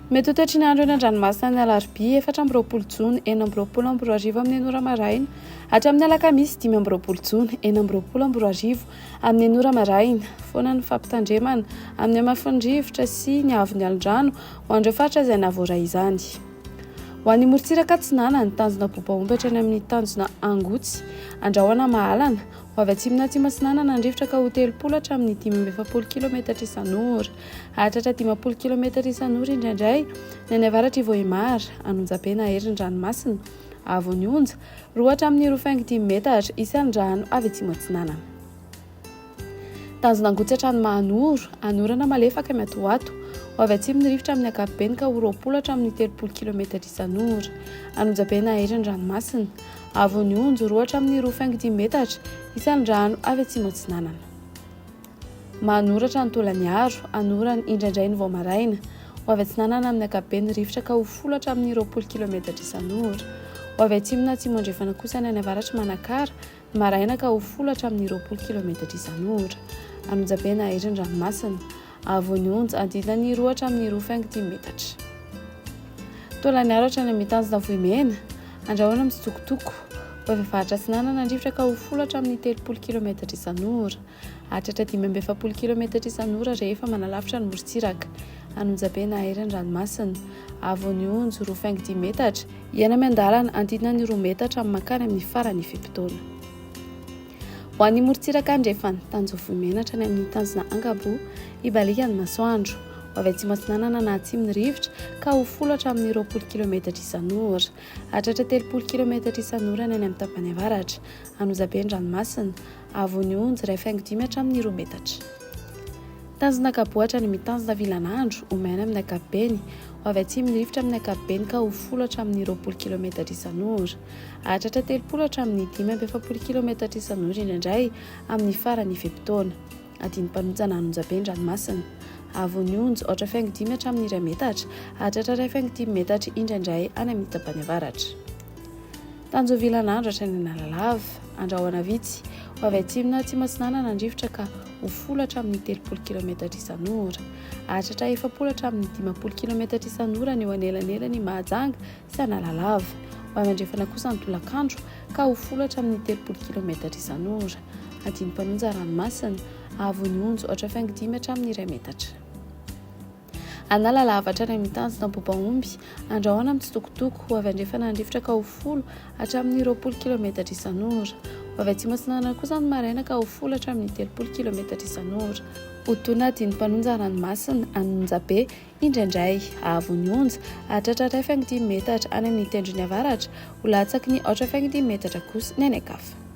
Mety ho toetrin'andro eny an-dranomasina ny alarobia 4 Jona 20 amin'ny enora maraina hatramin'ny alakamisy 5 Jona 20 amin'ny enora maraina. Foana ny fampitandremana amin'ny amafin-drivotra sy ny avon'ny alin-drano ho an'ireo faritra izay nahavoray izany. Ho an'ny morontsiraka Atsinana ny tanjona bobaomby hatrany amin'ny tanjona Angotsy, Andrahoana Mahalana ho avy atsimona Tsimbasinana nandrivotra ka ho 30 hatramin'ny 50 kilometatra isan'ora, hatratra 50 kilometatra isan'ora indraindray ny any avaratry Vohimar, Anonjabena herin-dranomasina, Avonionja 2 hatramin'ny 25 metatra isan-drano avy atsimo Atsinana. Tanjona Angotsy hatrany Mahanoro, Anorana malefaka Miatoato ho avy atsimo ny rivotra amin'ny ankapobeny ka ho 20 hatramin'ny 30 kilometatra isan'ora, Anonjabena herin-dranomasina, Avonionja 2 hatramin'ny 25 metatra isan-drano avy atsimo Atsinana. Mahanoro hatrany Tolaniaro, Anorana indraindray ny Vaomaraina ho avy Atsinanana amin'ny ankapobeny rivotra ka ho 10 hatramin'ny 20 kilometatra isan'ora, ho avy atsimona atsimo andrefana kosa ny any avaratry Manakara, Maraina ka ho 10 hatramin'ny 20 kilometatra isan'ora, Anonjabena herin-dranomasina, Avonionja andinany 2 hatramin'ny 25 metatra. Tolaniaro hatrany amin'ny tanjona Vohimena, Andrahoana Mitsitokotoko ho avy avaratra Atsinana nandrivotra ka ho 10 hatramin'ny 30 kilometatra isan'ora, hatratra 50 kilometatra isan'ora rehefa manalavitra ny morontsiraka, Anonjabena herin-dranomasina, Avonionja 25 metatra, Iana Miandalana andinany 2 metatra amin'ny mankany amin'ny farany fimpitona. Ho an'ny morontsiraka andrefana tanjona Vohimena hatrany amin'ny tanjona Angabo, Ibalika ny masoandro ho avy atsimo Atsinanana na atsimony rivotra ka ho 10 hatramin'ny 20 kilometatra isan'ora, hatratra 30 kilometatra isan'ora ny any amin'ny tapany avaratra, Anonjaben-dranomasina, Avonionja 5 hatramin'ny 2 metatra. Tanjona Kabo hatrany amin'ny tanjona Vilanandro, Omaina amin'ny ankapobeny ho avy atsimo ny rivotra amin'ny ankapobeny ka ho 10 hatramin'ny 20 kilometatra isan'ora, hatratra 30 hatramin'ny 50 kilometatra isan'ora indraindray amin'ny farany fimpitona. Adiny-mpanonjana Anonjaben-dranomasina, Avonionja 5 hatramin'ny 2 metatra, hatratra 5 metatra indraindray any amin'ny tapany avaratra. Tanjona Vilanandro hatrany Analalava, Andrahoana Vitsy ho avy atsimona Tsimbasinana nandrivotra ka ho 10 hatramin'ny 30 kilometatra isan'ora, hatratra 40 hatramin'ny 50 kilometatra isan'ora ny eo anelanelany Mahajanga sy Analalava, ho avy andrefana kosa ny Tolakandro ka ho 10 hatramin'ny 30 kilometatra isan'ora, adiny-mpanonja Ranomasina, Avonionja 5 hatramin'ny 2 metatra. Analalava hatrany amin'ny tanjona Bobaomby, Andrahoana Mitsitokotoko ho avy andrefana nandrivotra ka ho 10 hatramin'ny 20 kilometatra isan'ora, ho avy atsimo Atsinana kosa ny Maraina ka ho 10 hatramin'ny 30 kilometatra isan'ora, hotona adiny-mpanonja Ranomasina, Anonjabe indraindray, Avonionja hatratra 5 metatra any amin'ny tendrony avaratra, ho latsaky ny 5 metatra kosa ny any ankafa.